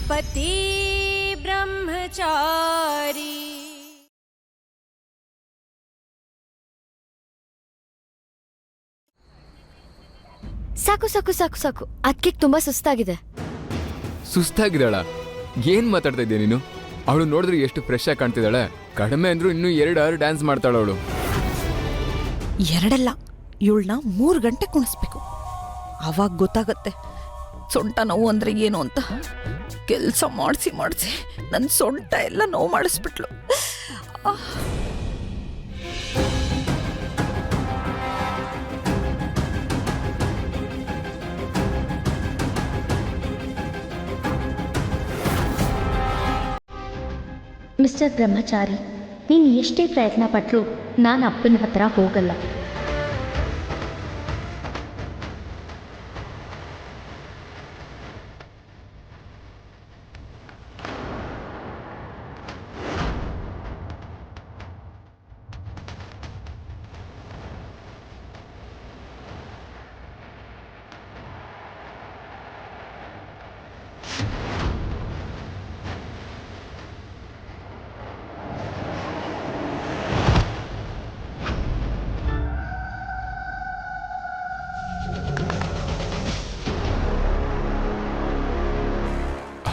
पति ब्रह्मचारी। ಸಾಕು ಸಾಕು ಸಾಕು ಸಾಕು. ಅದಕ್ಕೆ ತುಂಬಾ ಸುಸ್ತಾಗಿದೆ. ಸುಸ್ತಾಗಿದ್ದಾಳ? ಏನ್ ಮಾತಾಡ್ತಾ ಇದ್ದೀಯ ನೀನು? ಅವಳು ನೋಡಿದ್ರೆ ಎಷ್ಟು ಫ್ರೆಶ್ ಆಗಿ ಕಾಣ್ತಿದ್ದಾಳೆ. ಕಡಿಮೆ ಅಂದ್ರೂ ಇನ್ನೂ 2 ಅವರ್ ಡ್ಯಾನ್ಸ್ ಮಾಡ್ತಾಳ ಅವಳು. 2 ಇವಳನ್ನ 3 ಗಂಟೆ ಕುಣಿಸ್ಬೇಕು. ಅವಾಗ ಗೊತ್ತಾಗತ್ತೆ ಸೊಂಟ ನೋವು ಅಂದ್ರೆ ಏನು ಅಂತ. ಕೆಲಸ ಮಾಡಿಸಿ ಮಾಡಿಸಿ ನನ್ನ ಸೊಂಟ ಎಲ್ಲ ನೋವು ಮಾಡಿಸ್ಬಿಟ್ಲು. ಮಿಸ್ಟರ್ ಬ್ರಹ್ಮಚಾರಿ, ನೀನು ಎಷ್ಟೇ ಪ್ರಯತ್ನ ಪಟ್ಟರೂ ನಾನು ಅಪ್ಪನ ಹತ್ರ ಹೋಗಲ್ಲ.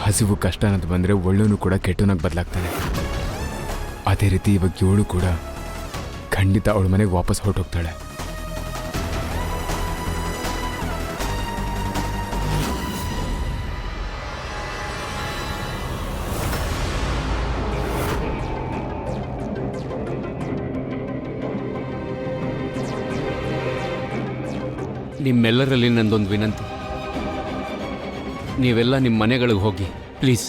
ಹಸಿವು ಕಷ್ಟ ಅನ್ನೋದು ಬಂದರೆ ಒಳ್ಳೂನು ಕೂಡ ಕೆಟ್ಟನಾಗಿ ಬದಲಾಗ್ತಾನೆ. ಅದೇ ರೀತಿ ಇವಾಗ ಇವಳು ಕೂಡ ಖಂಡಿತ ಅವಳ ಮನೆಗೆ ವಾಪಸ್ ಹೊರಟೋಗ್ತಾಳೆ. ನಿಮ್ಮೆಲ್ಲರಲ್ಲಿ ನಂದೊಂದು ವಿನಂತಿ, ನೀವೆಲ್ಲ ನಿಮ್ಮ ಮನೆಗಳಿಗೆ ಹೋಗಿ ಪ್ಲೀಸ್.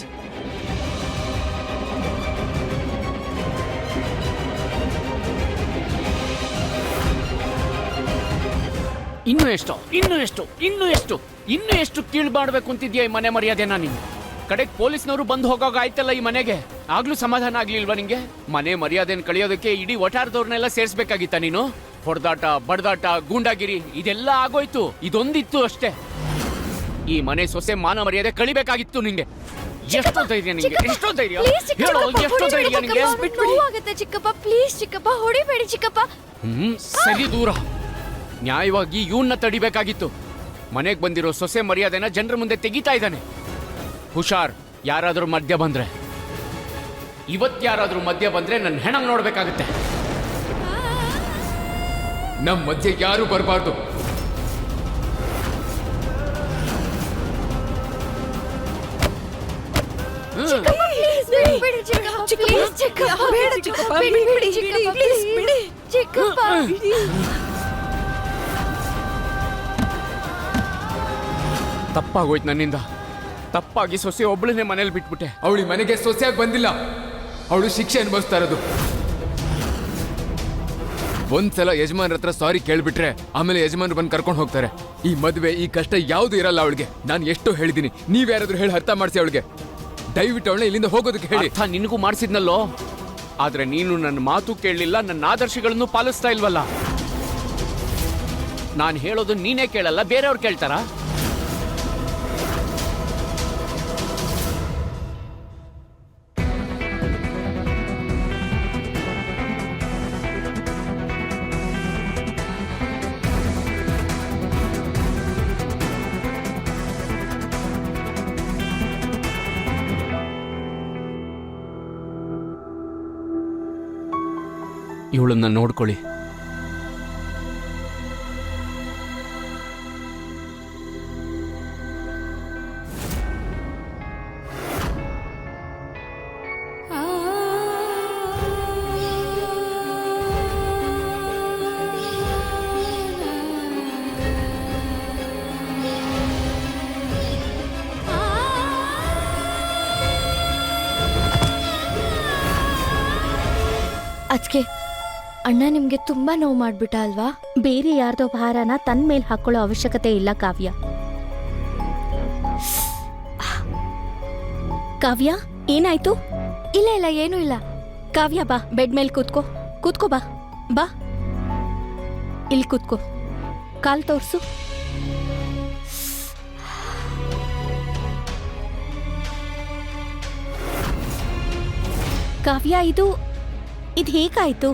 ಇನ್ನೂ ಎಷ್ಟು ಕೀಳ್ಬಾಡ್ಬೇಕು ಅಂತಿದ್ಯಾ ಈ ಮನೆ ಮರ್ಯಾದೆನಾ ನೀನು? ಕಡೆಗೆ ಪೊಲೀಸ್ನವರು ಬಂದು ಹೋಗೋಗ ಆಯ್ತಲ್ಲ ಈ ಮನೆಗೆ, ಆಗ್ಲೂ ಸಮಾಧಾನ ಆಗ್ಲಿಲ್ವಾ ನಿಂಗೆ? ಮನೆ ಮರ್ಯಾದೆನ ಕಳಿಯೋದಕ್ಕೆ ಇಡೀ ವಟಾರದವ್ರನ್ನೆಲ್ಲ ಸೇರ್ಸ್ಬೇಕಾಗಿತ್ತ ನೀನು? ಹೊಡೆದಾಟ, ಬಡದಾಟ, ಗೂಂಡಾಗಿರಿ ಇದೆಲ್ಲ ಆಗೋಯ್ತು. ಇದೊಂದಿತ್ತು ಅಷ್ಟೇ. ಈ ಮನೆ ಸೊಸೆ ಮಾನ ಮರ್ಯಾದೆ ಕಳಿಬೇಕಾಗಿತ್ತು ನಿಂಗೆ. ಎಷ್ಟೋ ಧೈರ್ಯ ನಿಂಗೆ? ಎಷ್ಟೋ ಧೈರ್ಯ ಹೇಳೋ, ಎಷ್ಟೋ ಧೈರ್ಯ ನಿಂಗೆ? ನೋವಾಗುತ್ತೆ ಚಿಕ್ಕಪ್ಪ, ಪ್ಲೀಸ್ ಚಿಕ್ಕಪ್ಪ, ಹೊಡಿಬೇಡಿ ಚಿಕ್ಕಪ್ಪ. ಸರಿ ದೂರ. ನ್ಯಾಯವಾಗಿ ಇವನ್ನ ತಡಿಬೇಕಾಗಿತ್ತು. ಮನೆಗೆ ಬಂದಿರೋ ಸೊಸೆ ಮರ್ಯಾದೆನ ಜನರ ಮುಂದೆ ತೆಗಿತಾ ಇದ್ದಾನೆ. ಹುಷಾರ್, ಯಾರಾದ್ರೂ ಮಧ್ಯ ಬಂದ್ರೆ, ಇವತ್ಯಾರಾದ್ರೂ ಮಧ್ಯ ಬಂದ್ರೆ ನನ್ನ ಹೆಣ ನೋಡ್ಬೇಕಾಗುತ್ತೆ. ನಮ್ಮ ಮಧ್ಯೆ ಯಾರು ಬರಬಾರ್ದು. ತಪ್ಪಾಗೋಯ್ತು ನನ್ನಿಂದ. ತಪ್ಪಾಗಿ ಸೊಸೆ ಒಬ್ಬಳನ್ನೇ ಮನೇಲಿ ಬಿಟ್ಬಿಟ್ಟೆ. ಅವಳಿ ಮನೆಗೆ ಸೊಸೆಯಾಗಿ ಬಂದಿಲ್ಲ, ಅವಳು ಶಿಕ್ಷೆ ಅನುಭವಿಸ್ತಾ ಇರೋದು. ಒಂದ್ಸಲ ಯಜಮಾನ್ರ ಹತ್ರ ಸಾರಿ ಕೇಳ್ಬಿಟ್ರೆ ಆಮೇಲೆ ಯಜಮಾನ್ರು ಬಂದು ಕರ್ಕೊಂಡು ಹೋಗ್ತಾರೆ. ಈ ಮದುವೆ, ಈ ಕಷ್ಟ ಯಾವುದು ಇರಲ್ಲ ಅವಳಿಗೆ. ನಾನು ಎಷ್ಟೋ ಹೇಳಿದ್ದೀನಿ, ನೀವ್ಯಾರಾದ್ರೂ ಹೇಳಿ ಅರ್ಥ ಮಾಡಿಸಿ ಅವಳಿಗೆ. ದಯವಿಟ್ಟು ಅವಳನ್ನ ಇಲ್ಲಿಂದ ಹೋಗೋದಕ್ಕೆ ಹೇಳಿ. ಅರ್ಥ ನಿನಗೂ ಮಾಡಿಸಿದ್ನಲ್ಲೋ, ಆದ್ರೆ ನೀನು ನನ್ನ ಮಾತು ಕೇಳಲಿಲ್ಲ, ನನ್ನ ಆದರ್ಶಗಳನ್ನು ಪಾಲಿಸ್ತಾ ಇಲ್ವಲ್ಲ. ನಾನು ಹೇಳೋದು ನೀನೇ ಕೇಳಲ್ಲ, ಬೇರೆಯವ್ರು ಕೇಳ್ತಾರಾ? ಇವಳನ್ನ ನೋಡ್ಕೊಳ್ಳಿ. ಅದಕ್ಕೆ ಅಣ್ಣ ನಿಮ್ಗೆ ತುಂಬಾ ನೋವು ಮಾಡ್ಬಿಟ್ಟ ಅಲ್ವಾ? ಬೇರೆ ಯಾರ್ದೋ ಭಾರನ ತನ್ನ ಮೇಲೆ ಹಾಕೊಳ್ಳೋ ಅವಶ್ಯಕತೆ ಇಲ್ಲ ಕಾವ್ಯ. ಕಾವ್ಯ, ಏನಾಯ್ತು? ಇಲ್ಲ ಇಲ್ಲ, ಏನೂ ಇಲ್ಲ. ಕಾವ್ಯ, ಬಾ, ಬೆಡ್ ಮೇಲೆ ಕೂತ್ಕೋ. ಕೂತ್ಕೋ, ಬಾ ಬಾ, ಇಲ್ಲಿ ಕೂತ್ಕೋ. ಕಾಲ್ ತೋರ್ಸು. ಕಾವ್ಯ, ಇದು ಹೇಗಾಯ್ತು?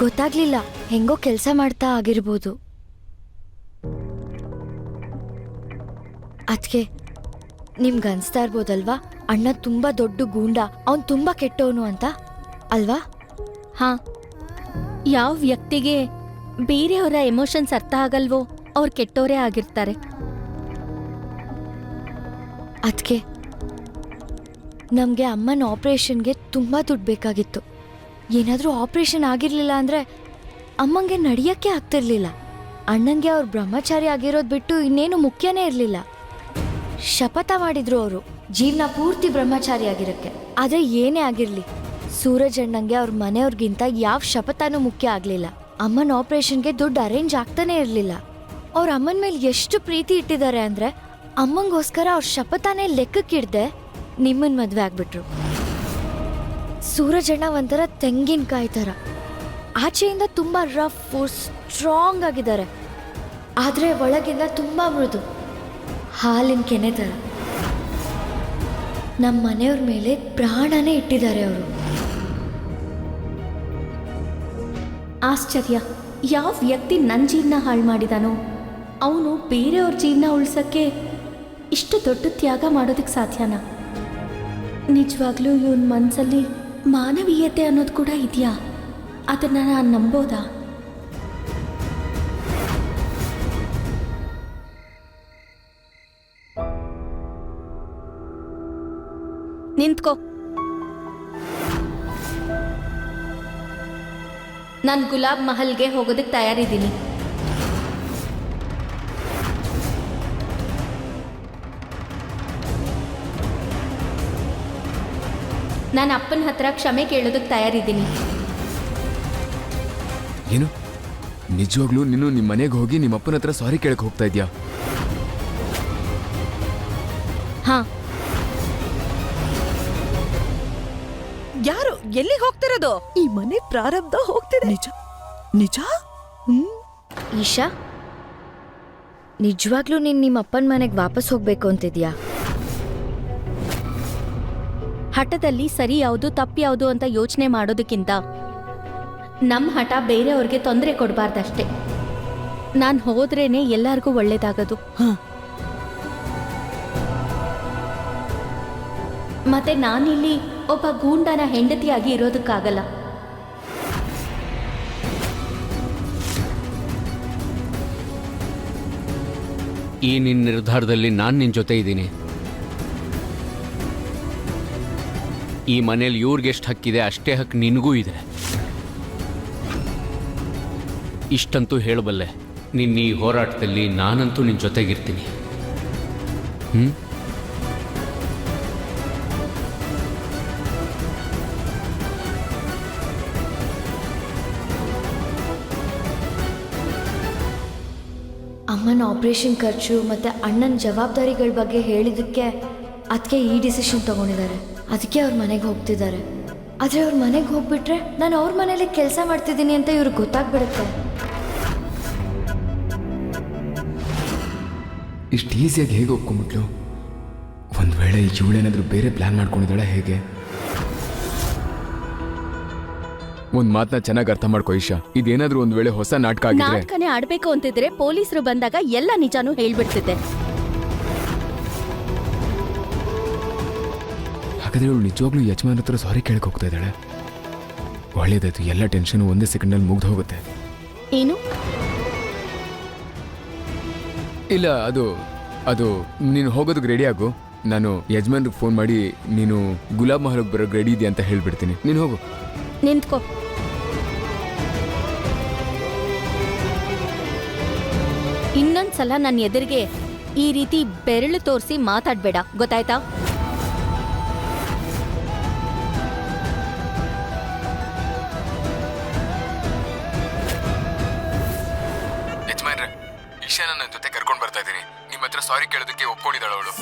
ಗೊತ್ತಾಗ್ಲಿಲ್ಲ, ಹೆಂಗೋ ಕೆಲಸ ಮಾಡ್ತಾ ಆಗಿರ್ಬೋದು. ಅದ್ಕೆ ನಿಮ್ಗೆ ಅನ್ಸ್ತಾ ಇರ್ಬೋದಲ್ವಾ, ಅಣ್ಣ ತುಂಬಾ ದೊಡ್ಡ ಗೂಂಡ, ಅವ್ನ್ ತುಂಬಾ ಕೆಟ್ಟವನು ಅಂತ, ಅಲ್ವಾ? ಹಾ, ಯಾವ ವ್ಯಕ್ತಿಗೆ ಬೇರೆಯವರ ಎಮೋಷನ್ಸ್ ಅರ್ಥ ಆಗಲ್ವೋ ಅವ್ರು ಕೆಟ್ಟವರೇ ಆಗಿರ್ತಾರೆ. ಅದ್ಕೆ ನಮ್ಗೆ ಅಮ್ಮನ ಆಪರೇಷನ್ಗೆ ತುಂಬಾ ದುಡ್ಡು ಬೇಕಾಗಿತ್ತು. ಏನಾದ್ರೂ ಆಪರೇಷನ್ ಆಗಿರ್ಲಿಲ್ಲ ಅಂದ್ರೆ ಅಮ್ಮಂಗೆ ನಡಿಯಕ್ಕೆ ಆಗ್ತಿರ್ಲಿಲ್ಲ. ಅಣ್ಣಂಗೆ ಅವ್ರ ಬ್ರಹ್ಮಚಾರಿ ಆಗಿರೋದ್ ಬಿಟ್ಟು ಇನ್ನೇನು ಮುಖ್ಯನೇ ಇರ್ಲಿಲ್ಲ. ಶಪಥ ಮಾಡಿದ್ರು ಅವರು ಜೀವನ ಪೂರ್ತಿ ಬ್ರಹ್ಮಚಾರಿ ಆಗಿರಕ್ಕೆ. ಆದ್ರೆ ಏನೇ ಆಗಿರ್ಲಿ, ಸೂರಜ್ ಅಣ್ಣಂಗೆ ಅವ್ರ ಮನೆಯವ್ರಿಗಿಂತ ಯಾವ ಶಪಥನೂ ಮುಖ್ಯ ಆಗ್ಲಿಲ್ಲ. ಅಮ್ಮನ ಆಪರೇಷನ್ಗೆ ದುಡ್ಡು ಅರೇಂಜ್ ಆಗ್ತಾನೆ ಇರ್ಲಿಲ್ಲ. ಅವ್ರ ಅಮ್ಮನ ಮೇಲೆ ಎಷ್ಟು ಪ್ರೀತಿ ಇಟ್ಟಿದ್ದಾರೆ ಅಂದ್ರೆ ಅಮ್ಮಂಗೋಸ್ಕರ ಅವ್ರ ಶಪಥನೇ ಲೆಕ್ಕಕ್ಕಿಡ್ದೆ ನಿಮ್ಮನ್ ಮದ್ವೆ ಆಗ್ಬಿಟ್ರು. ಸೂರಜ್ ಅಣ್ಣ ಒಂಥರ ತೆಂಗಿನಕಾಯಿ ಥರ, ಆಚೆಯಿಂದ ತುಂಬಾ ರಫ್ ಸ್ಟ್ರಾಂಗ್ ಆಗಿದ್ದಾರೆ, ಆದ್ರೆ ಒಳಗಿಂದ ತುಂಬಾ ಮೃದು, ಹಾಲಿನ ಕೆನೆ ಥರ. ನಮ್ಮ ಮನೆಯವ್ರ ಮೇಲೆ ಪ್ರಾಣನೇ ಇಟ್ಟಿದ್ದಾರೆ ಅವರು. ಆಶ್ಚರ್ಯ, ಯಾವ ವ್ಯಕ್ತಿ ನನ್ನ ಜೀವನ ಹಾಳು ಮಾಡಿದಾನೋ ಅವನು ಬೇರೆಯವ್ರ ಜೀವನ ಉಳ್ಸಕ್ಕೆ ಇಷ್ಟು ದೊಡ್ಡ ತ್ಯಾಗ ಮಾಡೋದಕ್ಕೆ ಸಾಧ್ಯನಾ? ನಿಜವಾಗ್ಲೂ ಇವನ್ ಮನಸ್ಸಲ್ಲಿ ಮಾನವೀಯತೆ ಅನ್ನೋದು ಕೂಡ ಇದೆಯಾ? ಅದನ್ನ ನಾನು ನಂಬೋದಾ? ನಿಂತ್ಕೋ. ನಾನು ಗುಲಾಬ್ ಮಹಲ್ಗೆ ಹೋಗೋದಕ್ಕೆ ತಯಾರಿದ್ದೀನಿ. ನಾನು ಅಪ್ಪನ ಹತ್ರ ಕ್ಷಮೆ ಕೇಳೋದಕ್ಕೆ ತಯಾರಿದ್ದೀನಿ. ಏನು ನಿಜವಾಗ್ಲೂ ನೀನು ನಿಮ್ಮ ಮನೆಗೆ ಹೋಗಿ ನಿಮ್ಮ ಅಪ್ಪನ ಹತ್ರ ಸಾರಿ ಕೇಳಕ್ ಹೋಗ್ತಾ ಇದ್ಯಾ? ಹಾ. ಯಾರು ಎಲ್ಲಿಗೆ ಹೋಗ್ತಿರೋದು? ಈ ಮನೆ ಪ್ರಾರಬ್ಧ ಹೋಗ್ತಿದೆ. ನಿಜ ನಿಜ. ಈಶಾ, ನಿಜವಾಗ್ಲೂ ನೀನ್ ನಿಮ್ಮ ಅಪ್ಪನ ಮನೆಗೆ ವಾಪಸ್ ಹೋಗ್ಬೇಕು ಅಂತಿದ್ಯಾ? ಹಠದಲ್ಲಿ ಸರಿ ಯಾವುದು ತಪ್ಪು ಯಾವುದು ಅಂತ ಯೋಚನೆ ಮಾಡೋದಕ್ಕಿಂತ ನಮ್ಮ ಹಠ ಬೇರೆಯವ್ರಿಗೆ ತೊಂದರೆ ಕೊಡಬಾರ್ದಷ್ಟೇ. ನಾನು ಹೋದ್ರೇನೆ ಎಲ್ಲರಿಗೂ ಒಳ್ಳೇದಾಗದು. ಮತ್ತೆ ನಾನಿಲ್ಲಿ ಒಬ್ಬ ಗೂಂಡನ ಹೆಂಡತಿಯಾಗಿ ಇರೋದಕ್ಕಾಗಲ್ಲ. ಈ ನಿನ್ನ ನಿರ್ಧಾರದಲ್ಲಿ ನಾನು ನಿನ್ನ ಜೊತೆ ಇದ್ದೀನಿ. ಈ ಮನೇಲಿ ಇವ್ರಿಗೆ ಎಷ್ಟು ಹಕ್ಕಿದೆ ಅಷ್ಟೇ ಹಕ್ಕು ನಿನಗೂ ಇದೆ. ಇಷ್ಟಂತೂ ಹೇಳಬಲ್ಲೆ, ನಿನ್ನ ಈ ಹೋರಾಟದಲ್ಲಿ ನಾನಂತೂ ನಿನ್ನ ಜೊತೆಗಿರ್ತೀನಿ. ಅಮ್ಮನ ಆಪರೇಷನ್ ಖರ್ಚು ಮತ್ತೆ ಅಣ್ಣನ ಜವಾಬ್ದಾರಿಗಳ ಬಗ್ಗೆ ಹೇಳಿದಕ್ಕೆ ಅದಕ್ಕೆ ಈ ಡಿಸಿಷನ್ ತಗೊಂಡಿದ್ದಾರೆ. ಅದಕ್ಕೆ ಅವ್ರ ಮನೆಗೆ ಹೋಗ್ತಿದ್ದಾರೆ. ಆದರೆ ಅವ್ರ ಮನೆಗೆ ಹೋಗ್ಬಿಟ್ರೆ ನಾನು ಅವ್ರ ಮನೇಲಿ ಕೆಲಸ ಮಾಡ್ತಿದ್ದೀನಿ ಅಂತ ಇವ್ರಿಗೆ ಗೊತ್ತಾಗ್ಬಿಡುತ್ತೆ. ಇಷ್ಟು ಈಸಿಯಾಗಿ ಹೇಗೆ ಒಪ್ಕೊಂಬಿಟ್ಲು? ಒಂದು ವೇಳೆ ಇವಳೇನಾದರೂ ಬೇರೆ ಪ್ಲಾನ್ ಮಾಡ್ಕೊಂಡಿದ್ದಾಳೆ ಹೇಗೆ? ಒಂದು ಮಾತನ್ನ ಚೆನ್ನಾಗಿ ಅರ್ಥ ಮಾಡ್ಕೋ ಈಶಾ, ಇದೇನಾದ್ರೂ ಒಂದು ವೇಳೆ ಹೊಸ ನಾಟಕ ಆಗಿದ್ರೆ, ನಾಟಕನೇ ಆಡ್ಬೇಕು ಅಂತಿದ್ರೆ ಪೊಲೀಸರು ಬಂದಾಗ ಎಲ್ಲ ನಿಜಾನೂ ಹೇಳ್ಬಿಡ್ತಿದ್ದೆ. ಹಾಗಾದ್ರೆ ಇವಳು ನಿಜವಾಗ್ಲೂ ಯಜಮಾನ್ ಹತ್ರ ಸಾರಿ ಕೇಳಕ್ ಹೋಗ್ತಾ ಇದ್ದಾಳೆ. ಒಳ್ಳೇದಾಯ್ತು, ಎಲ್ಲ ಟೆನ್ಷನ್ ಒಂದೇ ಸೆಕೆಂಡಲ್ಲಿ ಮುಗ್ದು ಹೋಗುತ್ತೆ. ಏನು? ಇಲ್ಲ, ಅದು ನೀನು ಹೋಗೋದಕ್ಕೆ ರೆಡಿ ಆಗು. ನಾನು ಯಜಮಾನ್ರಿಗೆ ಫೋನ್ ಮಾಡಿ ನೀನು ಗುಲಾಬ್ ಮಹಲ್ಗೆ ಬರೋಕ್ಕೆ ರೆಡಿ ಇದೆಯಾ ಅಂತ ಹೇಳ್ಬಿಡ್ತೀನಿ. ನೀನು ಹೋಗು. ನಿಂತ್ಕೋ. ಇನ್ನೊಂದ್ಸಲ ನನ್ನ ಎದುರಿಗೆ ಈ ರೀತಿ ಬೆರಳು ತೋರಿಸಿ ಮಾತಾಡ್ಬೇಡ, ಗೊತ್ತಾಯ್ತಾ? ಯಜಮಾನ್ರೆ, ಈಶಾನ ನನ್ನ ಜೊತೆ ಕರ್ಕೊಂಡು ಬರ್ತಾ ಇದ್ದೀನಿ. ನಿಮ್ಮ ಹತ್ರ ಸಾರಿ ಕೇಳೋದಕ್ಕೆ ಒಪ್ಕೊಂಡಿದ್ದಾಳೆ ಅವಳು.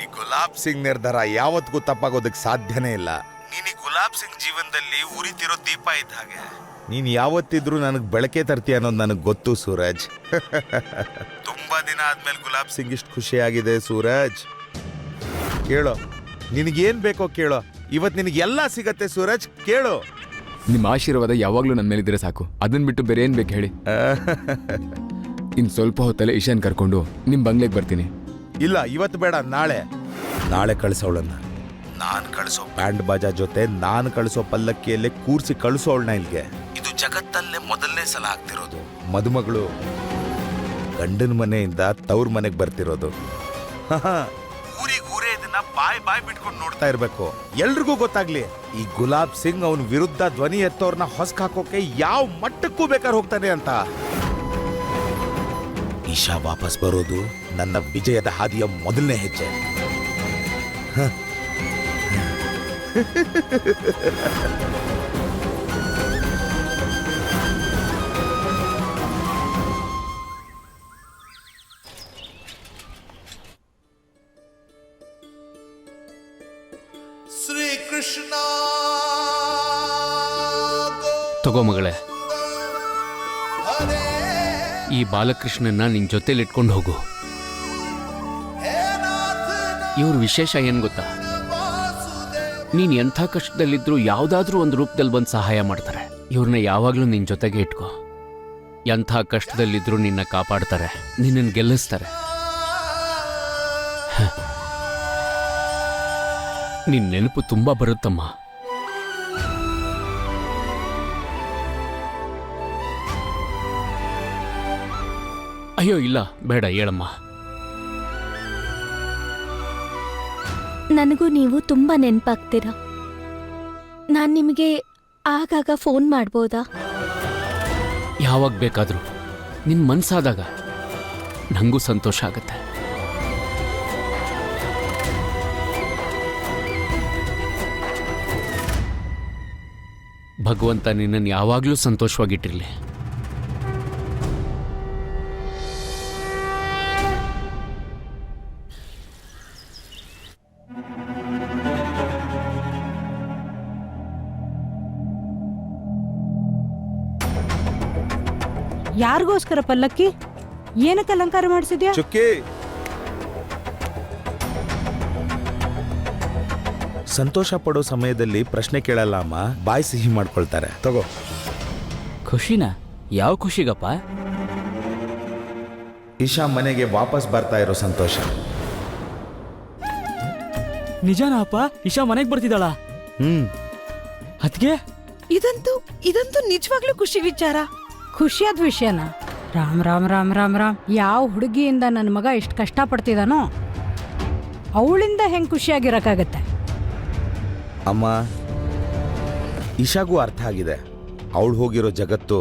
ಈ ಗುಲಾಬ್ ಸಿಂಗ್ ನಿರ್ಧಾರ ಯಾವತ್ತಿಗೂ ತಪ್ಪಾಗೋದಕ್ಕೆ ಸಾಧ್ಯನೇ ಇಲ್ಲ. ನೀನು ಗುಲಾಬ್ ಸಿಂಗ್ ಜೀವನದಲ್ಲಿ ಉರಿತಿರೋ ದೀಪ ಇದ್ದ ಹಾಗೆ. ನೀನ್ ಯಾವತ್ತಿದ್ರೂ ನನಗೆ ಬೆಳಕೆ ತರ್ತೀಯ ಅನ್ನೋದು ನನಗೆ ಗೊತ್ತು ಸೂರಜ್. ತುಂಬಾ ದಿನ ಆದ್ಮೇಲೆ ಗುಲಾಬ್ ಸಿಂಗ್ ಇಷ್ಟು ಖುಷಿಯಾಗಿದೆ ಸೂರಜ್. ಕೇಳೋ, ನಿನಗೇನ್ ಬೇಕೋ ಕೇಳೋ, ಇವತ್ತು ನಿನಗೆಲ್ಲ ಸಿಗತ್ತೆ ಸೂರಜ್, ಕೇಳು. ನಿಮ್ಮ ಆಶೀರ್ವಾದ ಯಾವಾಗ್ಲೂ ನನ್ನ ಮೇಲಿದ್ರೆ ಸಾಕು. ಅದನ್ನ ಬಿಟ್ಟು ಬೇರೆ ಏನ್ ಬೇಕು ಹೇಳಿ. ಇನ್ ಸ್ವಲ್ಪ ಹೊತ್ತಲ್ಲೇ ಇಶಾನ್ ಕರ್ಕೊಂಡು ನಿಮ್ ಬಂಗ್ಲೆಗೆ ಬರ್ತೀನಿ. ಇಲ್ಲ, ಇವತ್ತು ಬೇಡ, ನಾಳೆ ಕಳಿಸೋಳನ್ನ. ನಾನು ಕಳಿಸೋ ಬ್ಯಾಂಡ್ ಬಾಜಾ ಜೊತೆ ನಾನು ಕಳಿಸೋ ಪಲ್ಲಕ್ಕಿಯಲ್ಲೇ ಕೂರ್ಸಿ ಕಳಿಸೋಳನ್ನ ಇಲ್ಲಿಗೆ. ಇದು ಜಗತ್ತಲ್ಲೇ ಮೊದಲನೇ ಸಲ ಆಗ್ತಿರೋದು. ಮದುಮಗಳು ಗಂಡನ ಮನೆಯಿಂದ ತವ್ರ ಮನೆಗೆ ಬರ್ತಿರೋದು. ಊರೇ ಇದನ್ನ ಬಾಯ್ ಬಿಟ್ಕೊಂಡು ನೋಡ್ತಾ ಇರ್ಬೇಕು. ಎಲ್ರಿಗೂ ಗೊತ್ತಾಗ್ಲಿ, ಈ ಗುಲಾಬ್ ಸಿಂಗ್ ಅವನ ವಿರುದ್ಧ ಧ್ವನಿ ಎತ್ತೋರ್ನ ಹೊಸ್ಕ್ ಹಾಕೋಕೆ ಯಾವ ಮಟ್ಟಕ್ಕೂ ಬೇಕಾದ್ರೆ ಹೋಗ್ತಾನೆ ಅಂತ. ಇಶಾ ವಾಪಸ್ ಬರೋದು ನನ್ನ ವಿಜಯದ ಹಾದಿಯ ಮೊದಲನೇ ಹೆಜ್ಜೆ. ತಗೋ ಮಗಳೇ, ಈ ಬಾಲಕೃಷ್ಣನ್ನ ನಿನ್ ಜೊತೆಲಿ ಇಟ್ಕೊಂಡು ಹೋಗು. ಇವ್ರ ವಿಶೇಷ ಏನ್ ಗೊತ್ತಾ, ನೀನ್ ಎಂಥ ಕಷ್ಟದಲ್ಲಿದ್ರು ಯಾವ್ದಾದ್ರೂ ಒಂದು ರೂಪದಲ್ಲಿ ಬಂದು ಸಹಾಯ ಮಾಡ್ತಾರೆ. ಇವ್ರನ್ನ ಯಾವಾಗ್ಲೂ ನಿನ್ ಜೊತೆಗೆ ಇಟ್ಕೋ. ಎಂಥ ಕಷ್ಟದಲ್ಲಿದ್ರು ನಿನ್ನ ಕಾಪಾಡ್ತಾರೆ, ನಿನ್ನನ್ನು ಗೆಲ್ಲಿಸ್ತಾರೆ. ನಿನ್ ನೆನಪು ತುಂಬಾ ಬರುತ್ತಮ್ಮ. ಅಯ್ಯೋ ಇಲ್ಲ, ಬೇಡ, ಹೇಳಮ್ಮ. ನನಗೂ ನೀವು ತುಂಬ ನೆನಪಾಗ್ತೀರಾ. ನಾನು ನಿಮಗೆ ಆಗಾಗ ಫೋನ್ ಮಾಡ್ಬೋದಾ? ಯಾವಾಗ ಬೇಕಾದರೂ ನಿನ್ನ ಮನ್ಸಾದಾಗ ನನಗೂ ಸಂತೋಷ ಆಗುತ್ತೆ. ಭಗವಂತ ನಿನ್ನನ್ನು ಯಾವಾಗಲೂ ಸಂತೋಷವಾಗಿಟ್ಟಿರಲಿ. ಯಾರಿಗೋಸ್ಕರ ಪಲ್ಲಕ್ಕಿ? ಏನಕ್ಕೆ ಅಲಂಕಾರ ಮಾಡಿಸಿದ್ಯಾ? ಚುಕ್ಕಿ, ಸಂತೋಷ ಪಡೋ ಸಮಯದಲ್ಲಿ ಪ್ರಶ್ನೆ ಕೇಳಲ್ಲ ಅಮ್ಮ, ಬಾಯಿ ಸಿಹಿ ಮಾಡ್ಕೊಳ್ತಾರೆ. ತಗೋ. ಖುಷಿನಾ? ಯಾವ ಖುಷಿಗಪ್ಪ? ಇಶಾ ಮನೆಗೆ ವಾಪಸ್ ಬರ್ತಾ ಇರೋ ಸಂತೋಷ. ನಿಜಾನಾ ಅಪ್ಪ? ಇಶಾ ಮನೆಗೆ ಬರ್ತಿದ್ದಾಳ? ಅದ್ಕೆ ಇದಂತೂ ನಿಜವಾಗ್ಲೂ ಖುಷಿ ವಿಚಾರ. ಖುಷಿಯಾದ ವಿಷಯನ? ರಾಮ್ ರಾಮ್ ರಾಮ್ ರಾಮ್ ರಾಮ್. ಯಾವ ಹುಡುಗಿಯಿಂದ ನನ್ನ ಮಗ ಎಷ್ಟು ಕಷ್ಟಪಡ್ತಿದ್ದಾನೋ ಅವಳಿಂದ ಹೆಂಗ್ ಖುಷಿಯಾಗಿರಕ್ಕಾಗತ್ತೆ? ಅಮ್ಮ, ಇಶಾಗೂ ಅರ್ಥ ಆಗಿದೆ, ಅವಳು ಹೋಗಿರೋ ಜಗತ್ತು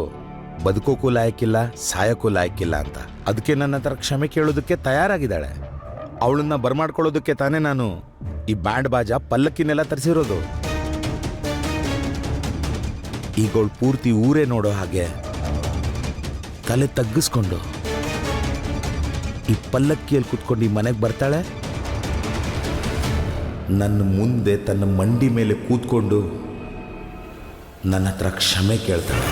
ಬದುಕೋಕ್ಕೂ ಲಾಯಕ್ಕಿಲ್ಲ, ಸಾಯಕ್ಕೂ ಲಾಯಕ್ಕಿಲ್ಲ ಅಂತ. ಅದಕ್ಕೆ ನನ್ನ ಹತ್ರ ಕ್ಷಮೆ ಕೇಳೋದಕ್ಕೆ ತಯಾರಾಗಿದ್ದಾಳೆ. ಅವಳನ್ನ ಬರ್ಮಾಡ್ಕೊಳ್ಳೋದಕ್ಕೆ ತಾನೇ ನಾನು ಈ ಬ್ಯಾಂಡ್ ಬಾಜಾ ಪಲ್ಲಕ್ಕಿನೆಲ್ಲ ತರಿಸಿರೋದು. ಈಗ ಅವಳು ಪೂರ್ತಿ ಊರೇ ನೋಡೋ ಹಾಗೆ ತಲೆ ತಗ್ಗಿಸ್ಕೊಂಡು ಈ ಪಲ್ಲಕ್ಕಿಯಲ್ಲಿ ಕುತ್ಕೊಂಡು ಈ ಮನೆಗೆ ಬರ್ತಾಳೆ. ನನ್ನ ಮುಂದೆ ತನ್ನ ಮಂಡಿ ಮೇಲೆ ಕೂತ್ಕೊಂಡು ನನ್ನ ಹತ್ರ ಕ್ಷಮೆ ಕೇಳ್ತಾಳೆ.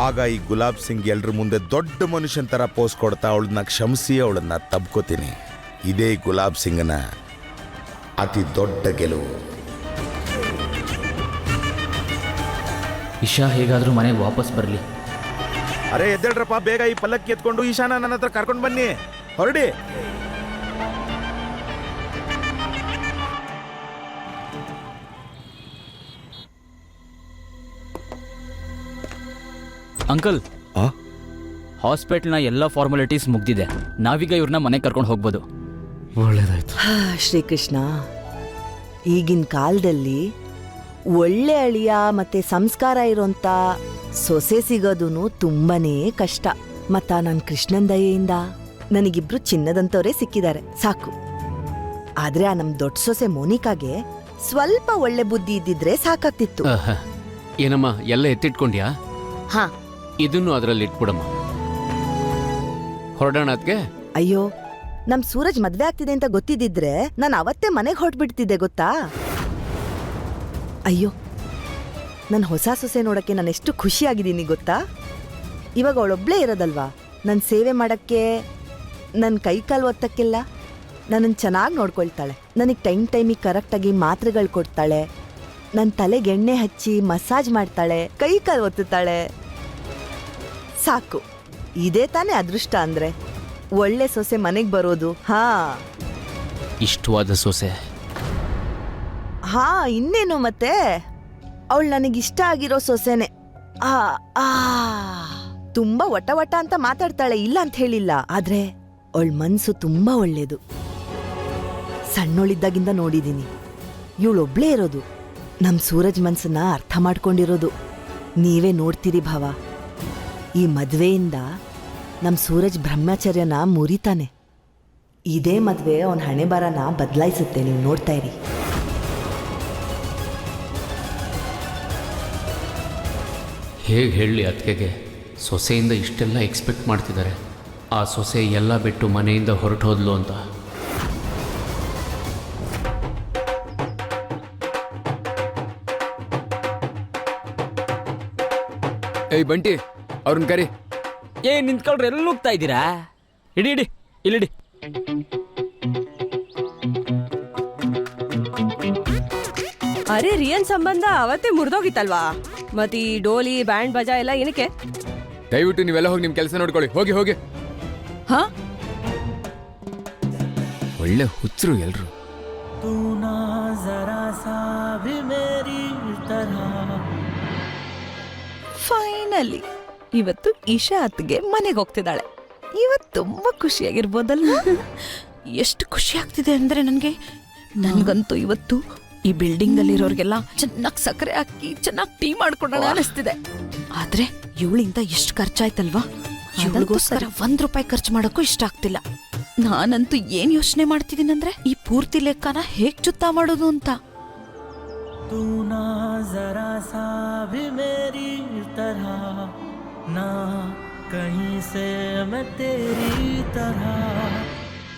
ಆಗ ಈ ಗುಲಾಬ್ ಸಿಂಗ್ ಎಲ್ರ ಮುಂದೆ ದೊಡ್ಡ ಮನುಷ್ಯನ ಥರ ಪೋಸ್ ಕೊಡ್ತಾ ಅವಳನ್ನ ಕ್ಷಮಿಸಿ ಅವಳನ್ನ ತಬ್ಕೋತೀನಿ. ಇದೇ ಗುಲಾಬ್ ಸಿಂಗನ ಅತಿ ದೊಡ್ಡ ಗೆಲುವು. ಇಶಾ ಹೇಗಾದ್ರೂ ಮನೆಗೆ ವಾಪಸ್ ಬರಲಿ. ಅರೆ ಎದ್ದೇಳ್ರಪ್ಪ, ಬೇಗ ಈ ಪಲ್ಲಕ್ಕಿ ಎತ್ಕೊಂಡು ಈಶಾನ ನನ್ನ ಹತ್ರ ಕರ್ಕೊಂಡು ಬನ್ನಿ, ಹೊರಡಿ. ಅಂಕಲ್, ಹಾಸ್ಪಿಟಲ್ನ ಎಲ್ಲ ಫಾರ್ಮಾಲಿಟೀಸ್ ಮುಗ್ದಿದೆ. ನಾವೀಗ ಇವ್ರನ್ನ ಮನೆಗೆ ಕರ್ಕೊಂಡು ಹೋಗ್ಬೋದು. ಒಳ್ಳೇದಾಯ್ತು. ಶ್ರೀಕೃಷ್ಣ, ಈಗಿನ ಕಾಲದಲ್ಲಿ ಒಳ್ಳೆ ಅಳಿಯ ಮತ್ತೆ ಸಂಸ್ಕಾರ ಇರೋಂಥ ಸೊಸೆ ಸಿಗೋದು ತುಂಬಾನೇ ಕಷ್ಟ. ಮತ್ತ ನನ್ನ ಕೃಷ್ಣನ್ ದಯೆಯಿಂದ ನನಗಿಬ್ರು ಚಿನ್ನದಂತವರೇ ಸಿಕ್ಕಿದ್ದಾರೆ, ಸಾಕು. ಆದ್ರೆ ಆ ನಮ್ ದೊಡ್ಡ ಸೊಸೆ ಮೋನಿಕಾಗೆ ಸ್ವಲ್ಪ ಒಳ್ಳೆ ಬುದ್ಧಿ ಇದ್ದಿದ್ರೆ ಸಾಕಾಗ್ತಿತ್ತು. ಏನಮ್ಮ, ಎಲ್ಲ ಎತ್ತಿಟ್ಕೊಂಡ್ಯಾ? ಹಾ, ಇದನ್ನು ಅದರಲ್ಲಿ ಇಟ್ಬಿಡಮ್ಮ. ಹೊರಡೋಣ ಅದ್ಕೆ? ಅಯ್ಯೋ, ನಮ್ ಸೂರಜ್ ಮದ್ವೆ ಆಗ್ತಿದೆ ಅಂತ ಗೊತ್ತಿದ್ದಿದ್ರೆ ನಾನು ಅವತ್ತೇ ಮನೆಗೆ ಹೊರಟ್ಬಿಡ್ತಿದ್ದೆ ಗೊತ್ತಾ. ಅಯ್ಯೋ, ನನ್ನ ಹೊಸ ಸೊಸೆ ನೋಡಕ್ಕೆ ನಾನು ಎಷ್ಟು ಖುಷಿಯಾಗಿದ್ದೀನಿ ಗೊತ್ತಾ. ಇವಾಗ ಅವಳೊಬ್ಳೇ ಇರೋದಲ್ವಾ, ನನ್ನ ಸೇವೆ ಮಾಡೋಕ್ಕೆ, ನನ್ನ ಕೈ ಕಾಲು ಒತ್ತಕ್ಕೆಲ್ಲ ನನ್ನನ್ನು ಚೆನ್ನಾಗಿ ನೋಡ್ಕೊಳ್ತಾಳೆ. ನನಗೆ ಟೈಮಿಗೆ ಕರೆಕ್ಟಾಗಿ ಮಾತ್ರೆಗಳು ಕೊಡ್ತಾಳೆ, ನನ್ನ ತಲೆಗೆ ಎಣ್ಣೆ ಹಚ್ಚಿ ಮಸಾಜ್ ಮಾಡ್ತಾಳೆ, ಕೈ ಕಾಲು ಒತ್ತುತ್ತಾಳೆ. ಸಾಕು, ಇದೇ ತಾನೇ ಅದೃಷ್ಟ ಅಂದರೆ. ಒಳ್ಳೆ ಸೊಸೆ ಮನೆಗೆ ಬರೋದು. ಇಷ್ಟವಾದ ಸೊಸೆ. ಇನ್ನೇನು ಮತ್ತೆ, ಅವಳು ನನಗಿಷ್ಟ ಆಗಿರೋ ಸೊಸೆನೆ. ತುಂಬಾ ವಟ ವಟ ಅಂತ ಮಾತಾಡ್ತಾಳೆ, ಇಲ್ಲ ಅಂತ ಹೇಳಿಲ್ಲ. ಆದ್ರೆ ಅವಳ ಮನ್ಸು ತುಂಬಾ ಒಳ್ಳೇದು. ಸಣ್ಣೋಳಿದ್ದಾಗಿಂದ ನೋಡಿದೀನಿ. ಇವಳೊಬ್ಳೇ ಇರೋದು ನಮ್ ಸೂರಜ್ ಮನ್ಸನ್ನ ಅರ್ಥ ಮಾಡ್ಕೊಂಡಿರೋದು. ನೀವೇ ನೋಡ್ತೀರಿ ಭಾವ, ಈ ಮದ್ವೆಯಿಂದ ನಮ್ ಸೂರಜ್ ಬ್ರಹ್ಮಚರ್ಯನ ಮುರಿತಾನೆ. ಇದೇ ಮದ್ವೆ ಅವನ ಹಣೆ ಬರನ ಬದಲಾಯಿಸುತ್ತೆ, ನೀವು ನೋಡ್ತಾ ಇರಿ. ಹೇಗೆ ಹೇಳಲಿ ಅದಕ್ಕೆ, ಸೊಸೆಯಿಂದ ಇಷ್ಟೆಲ್ಲ ಎಕ್ಸ್ಪೆಕ್ಟ್ ಮಾಡ್ತಿದ್ದಾರೆ. ಆ ಸೊಸೆ ಎಲ್ಲ ಬಿಟ್ಟು ಮನೆಯಿಂದ ಹೊರಟು ಹೋದ್ಲು ಅಂತ. ಏಯ್ ಬಂಟಿ, ಅವ್ರನ್ನ ಕರಿ. ನಿಂತ್ಕೊಳ್ರಿ, ಎಲ್ಲ ಹೋಗ್ತಾ ಇದ್ದೀರಾ? ಇಡಿ ಇಲ್ಲಿಡಿ. ಅರೆ ರಿಯನ್ ಸಂಬಂಧ ಅವತ್ತೇ ಮುರಿದೋಗಿತ್ತಲ್ವಾ, ಮತ್ತೆ ಈ ಡೋಲಿ ಬ್ಯಾಂಡ್ ಬಜಾ ಎಲ್ಲ ಏನಕ್ಕೆ? ದಯವಿಟ್ಟು ನೀವೆಲ್ಲ ಹೋಗಿ ನಿಮ್ ಕೆಲಸ ನೋಡ್ಕೊಳ್ಳಿ. ಹೋಗಿ. ಒಳ್ಳೆ ಹುಚ್ಚರು ಎಲ್ರು. ಫೈನಲಿ ಇವತ್ತು ಇಶಾ ಅತ್ತಿಗೆ ಮನೆಗೆ ಹೋಗ್ತಿದ್ದಾಳೆ. ಇವತ್ತು ತುಂಬಾ ಖುಷಿಯಾಗಿರ್ಬೋದಲ್ಲ? ಎಷ್ಟು ಖುಷಿ ಆಗ್ತಿದೆ ಅಂದ್ರೆ ನನ್ಗಂತೂ ಇವತ್ತು ಈ ಬಿಲ್ಡಿಂಗ್ ಅಲ್ಲಿರೋರ್ಗೆಲ್ಲ ಚೆನ್ನಾಗಿ ಸಕ್ಕರೆ ಹಾಕಿ ಚೆನ್ನಾಗಿ ಟೀ ಮಾಡ್ಕೊಂಡೋಣ ಅನಿಸ್ತಿದೆ. ಆದ್ರೆ ಇವಳಿಂದ ಎಷ್ಟು ಖರ್ಚಾಯ್ತಲ್ವಾ, ಇವಳಿಗೋಸ್ಕರ ₹1 ಖರ್ಚು ಮಾಡೋಕ್ಕೂ ಇಷ್ಟ ಆಗ್ತಿಲ್ಲ. ನಾನಂತೂ ಏನ್ ಯೋಚನೆ ಮಾಡ್ತಿದ್ದೀನಂದ್ರೆ ಈ ಪೂರ್ತಿ ಲೆಕ್ಕನ ಹೇಗ್ ಚುತ್ತಾ ಮಾಡೋದು ಅಂತ.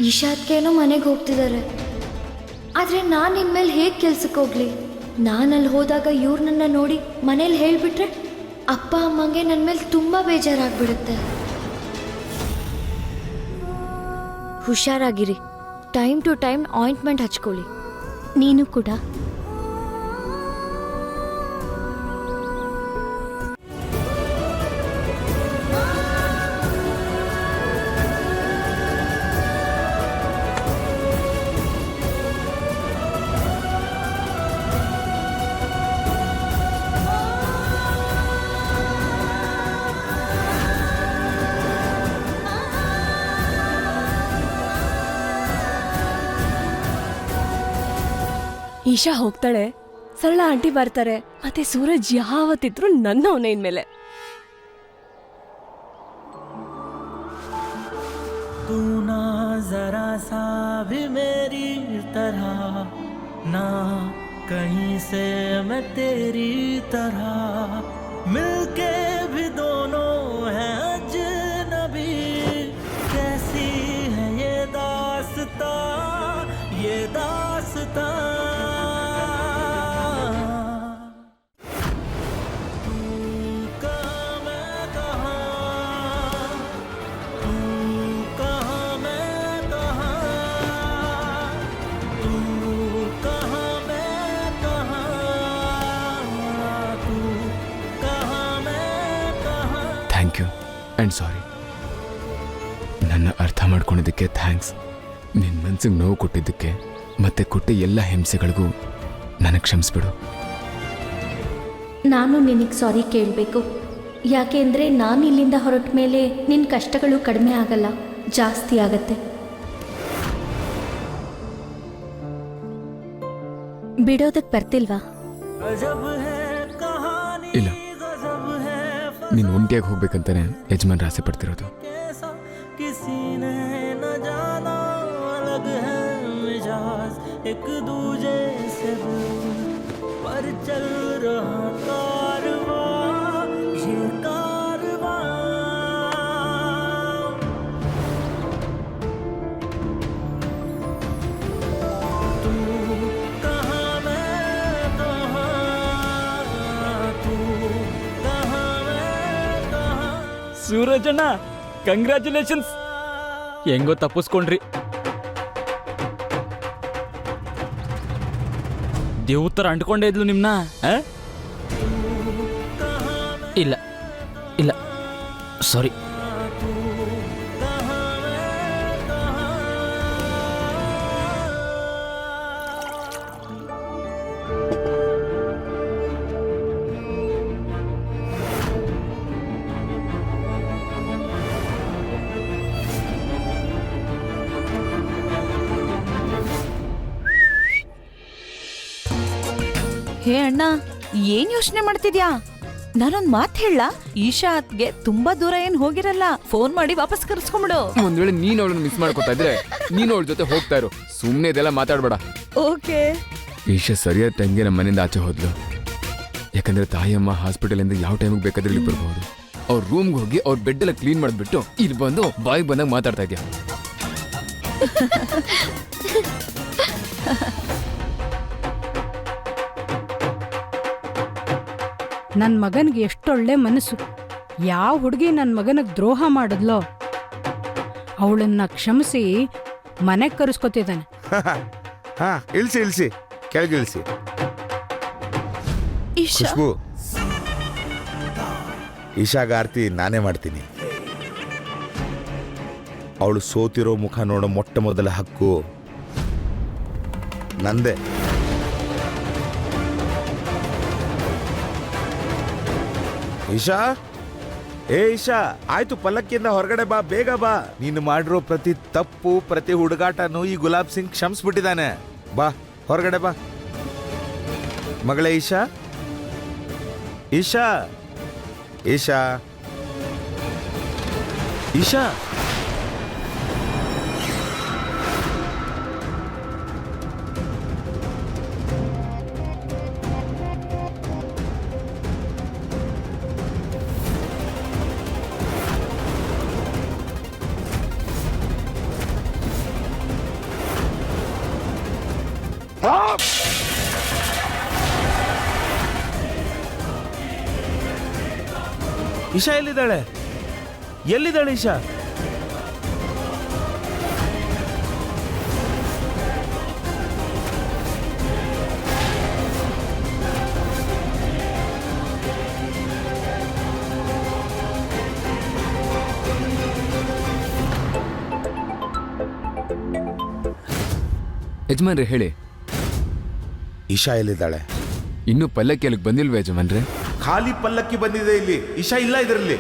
ಈಶಾತ್ಕೇನೋ ಮನೆಗೆ ಹೋಗ್ತಿದ್ದಾರೆ. ಆದ್ರೆ ನಾನು ಇನ್ಮೇಲೆ ಹೇಗೆ ಕೆಲ್ಸಕ್ಕೆ ಹೋಗ್ಲಿ? ನಾನಲ್ಲಿ ಹೋದಾಗ ಇವ್ರು ನನ್ನ ನೋಡಿ ಮನೇಲಿ ಹೇಳ್ಬಿಟ್ರೆ ಅಪ್ಪ ಅಮ್ಮಂಗೆ ನನ್ನ ಮೇಲೆ ತುಂಬಾ ಬೇಜಾರಾಗ್ಬಿಡುತ್ತೆ. ಹುಷಾರಾಗಿರಿ, ಟೈಮ್ ಟು ಟೈಮ್ ಆಯಿಂಟ್ಮೆಂಟ್ ಹಚ್ಕೊಳ್ಳಿ. ನೀನು ಕೂಡ. ಈಶಾ ಹೋಗ್ತಾಳೆ, ಸರಳ ಆಂಟಿ ಬರ್ತಾರೆ, ಮತ್ತೆ ಸೂರಜ್ ಯಾವತ್ತಿದ್ರು ನನ್ನ ಅವನೇ ಇನ್ಮೇಲೆ. कहीं से मैं तेरी तरह मिलके भी दोनों हैं अजनबी. कैसी है ये दास्तां, ये दास्तां. Thank you and sorry. ನನ್ನ ಅರ್ಥ ಮಾಡ್ಕೊಂಡಿದ್ದಕ್ಕೆ ಥ್ಯಾಂಕ್ಸ್. ನಿನ್ನ ಮನ್ಸಿಗೆ ನೋವು ಕೊಟ್ಟಿದ್ದಕ್ಕೆ ಮತ್ತೆ ಕೊಟ್ಟ ಎಲ್ಲ ಹಿಂಸೆಗಳಿಗೂ ನನಗೆ ಕ್ಷಮಿಸ್ಬಿಡು. ನಾನು ನಿನಗೆ ಸಾರಿ ಕೇಳಬೇಕು. ಯಾಕೆಂದರೆ ನಾನು ಇಲ್ಲಿಂದ ಹೊರಟ ಮೇಲೆ ನಿನ್ನ ಕಷ್ಟಗಳು ಕಡಿಮೆ ಆಗಲ್ಲ, ಜಾಸ್ತಿ ಆಗತ್ತೆ. ಬಿಡೋದಕ್ಕೆ ಬರ್ತಿಲ್ವಾ? ಇಲ್ಲ, ನೀನು ಒಂಟಿಯಾಗಿ ಹೋಗ್ಬೇಕಂತಾನೆ ಯಜಮಾನ್ರು ಆಸೆ ಪಡ್ತಿರೋದು. एक दूजे से पर चल रहा कारवां, ये कारवां. तू कहाँ मैं कहाँ, तू ಸೂರಜಣ್ಣ ಕಂಗ್ರ್ಯಾಚುಲೇಷನ್ಸ್. ಹೆಂಗೋ ತಪ್ಪಿಸ್ಕೊಂಡ್ರಿ. ದೇವ್ ಥರ ಅಂಟ್ಕೊಂಡೇ ಇದ್ಲು ನಿಮ್ನ. ಇಲ್ಲ ಇಲ್ಲ ಸಾರಿ. ಹೇ ಅಣ್ಣ, ಏನ್ ಯೋಚನೆ ಮಾಡ್ತಿದ್ಯಾ? ನಾನೊಂದ್ ಮಾತ್ ಹೇಳ, ಈಶಾ ಅತ್ಗೆ ತುಂಬಾ ದೂರ ಏನ್ ಹೋಗಿರಲ್ಲ. ಫೋನ್ ಮಾಡಿ ವಾಪಸ್ ಕರ್ಸ್ಕೊಂಬಿಡು. ಒಂದ್ ವೇಳೆ ನೀನ್ ಅವಳನ್ನ ಮಿಸ್ ಮಾಡ್ಕೊತಾ ಇದ್ರೆ ನೀನು ಅವಳ ಜೊತೆ ಹೋಗ್ತಾ ಇರು. ಸುಮ್ನೆ ಇದೆಲ್ಲ ಮಾತಾಡ್ಬೇಡ. ಓಕೆ. ಈಶಾ ಸರಿಯಾದ ಟೈಮ್ಗೆ ನಮ್ಮ ಮನೆಯಿಂದ ಆಚೆ ಹೋದ್ಲು. ಯಾಕಂದ್ರೆ ತಾಯಿಯಮ್ಮ ಹಾಸ್ಪಿಟಲಿಂದ ಯಾವ ಟೈಮಿಗೆ ಬೇಕಾದ್ರೆ ಇಲ್ಲಿ ಬರ್ಬೋದು. ಅವ್ರ ರೂಮ್ಗೆ ಹೋಗಿ ಅವ್ರ ಬೆಡ್ ಎಲ್ಲ ಕ್ಲೀನ್ ಮಾಡ್ಬಿಟ್ಟು ಇಲ್ಲಿ ಬಂದು ಬಾಯಿಗೆ ಬಂದಾಗ ಮಾತಾಡ್ತಾ ಇದ್ಯಾ. ನನ್ನ ಮಗನಿಗೆ ಎಷ್ಟೊಳ್ಳೆ ಮನಸ್ಸು. ಯಾವ ಹುಡುಗಿ ನನ್ನ ಮಗನಿಗೆ ದ್ರೋಹ ಮಾಡಿದ್ಲೋ ಅವಳನ್ನ ಕ್ಷಮಿಸಿ ಮನೆಗೆ ಕರೆಸ್ಕೊತಿದ್ದಾನೆ. ಹಾ, ಇಳಿಸಿ ಇಳಿಸಿ, ಕೆಳಗಿಳಿಸಿ. ಈಶಾ, ಖುಷ್ಬು, ಈಶಾಗ ಆರ್ತಿ ನಾನೇ ಮಾಡ್ತೀನಿ. ಅವಳು ಸೋತಿರೋ ಮುಖ ನೋಡೋ ಮೊಟ್ಟ ಮೊದಲ ಹಕ್ಕು ನಂದೇ. ಈಶಾ, ಏ ಈಶಾ, ಆಯ್ತು, ಪಲ್ಲಕ್ಕಿಯಿಂದ ಹೊರಗಡೆ ಬಾ, ಬೇಗ ಬಾ. ನೀನು ಮಾಡಿರೋ ಪ್ರತಿ ತಪ್ಪು, ಪ್ರತಿ ಹುಡುಗಾಟನೂ ಈ ಗುಲಾಬ್ ಸಿಂಗ್ ಕ್ಷಮಿಸ್ಬಿಟ್ಟಿದ್ದಾನೆ. ಬಾ, ಹೊರಗಡೆ ಬಾ ಮಗಳೇ. ಈಶಾ, ಈಶಾ, ಈಶಾ, ಈಶಾ. ಈಶಾ ಎಲ್ಲಿದ್ದಾಳೆ? ಎಲ್ಲಿದ್ದಾಳೆ ಈಶಾ? ಯಜಮಾನ್ರೆ ಹೇಳಿ. ಈಶಾ ಎಲ್ಲಿದ್ದಾಳೆ? ಇನ್ನೂ ಪಲ್ಲಕ್ಕಿ ಅಲ್ಲಿಗೆ ಬಂದಿಲ್ವ ಯಜಮಾನ್ರೆ? ಖಾಲಿ ಪಲ್ಲಕ್ಕಿ ಬಂದಿದೆ ಇಲ್ಲಿ, ಈಶಾ ಇಲ್ಲ ಇದರಲ್ಲಿ.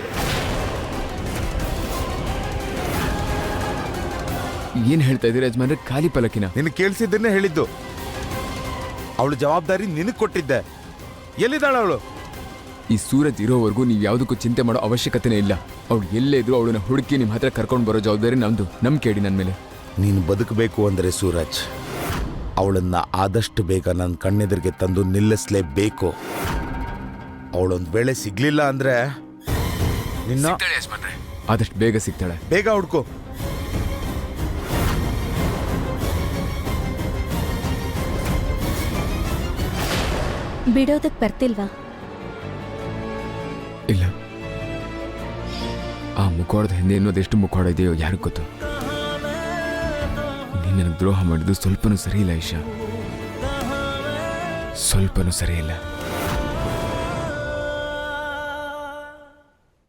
ಏನ್ ಹೇಳ್ತಾ ಇದೀರ ಯಜಮಾನ್ರೆ? ಖಾಲಿ ಪಲ್ಲಕ್ಕಿನ? ನಿನ್ ಕೇಳಿಸಿದ್ದನ್ನೇ ಹೇಳಿದ್ದು. ಅವಳು ಜವಾಬ್ದಾರಿ ನಿನಗೆ ಕೊಟ್ಟಿದ್ದೆ. ಎಲ್ಲಿದ್ದಾಳೆ ಅವಳು? ಈ ಸೂರಜ್ ಇರೋವರೆಗೂ ನೀವು ಯಾವುದಕ್ಕೂ ಚಿಂತೆ ಮಾಡೋ ಅವಶ್ಯಕತೆನೇ ಇಲ್ಲ. ಅವಳು ಎಲ್ಲೇ ಇದ್ರು ಅವಳನ್ನ ಹುಡುಕಿ ನಿಮ್ಮ ಹತ್ರ ಕರ್ಕೊಂಡು ಬರೋ ಜವಾಬ್ದಾರಿ ನಮ್ದು. ನಂಬಿಕೆ ಇಡಿ ನನ್ನ ಮೇಲೆ. ನೀನು ಬದುಕಬೇಕು ಅಂದರೆ ಸೂರಜ್, ಅವಳನ್ನ ಆದಷ್ಟು ಬೇಗ ನನ್ನ ಕಣ್ಣೆದುರಿಗೆ ತಂದು ನಿಲ್ಲಿಸಲೇಬೇಕು. ಅವಳೊಂದು ವೇಳೆ ಸಿಗ್ಲಿಲ್ಲ ಅಂದ್ರೆ ನಿನ್ನ ಆದಷ್ಟು ಬೇಗ ಸಿಗ್ತಾಳೆ. ಬೇಗ ಹುಡ್ಕೋ. ಬಿಡೋದಕ್ ಬರ್ತಿಲ್ವಾ? ಇಲ್ಲ, ಆ ಮುಖವಾಡದ ಹಿಂದೆ ಇನ್ನೊಂದೆಷ್ಟು ಮುಖವಾಡ ಇದೆಯೋ ಯಾರಿಗೂ ಗೊತ್ತು. ನೀನು ನನಗೆ ದ್ರೋಹ ಮಾಡಿದ್ದು ಸ್ವಲ್ಪನೂ ಸರಿಯಿಲ್ಲ ಈಶಾ, ಸ್ವಲ್ಪನೂ ಸರಿಯಿಲ್ಲ.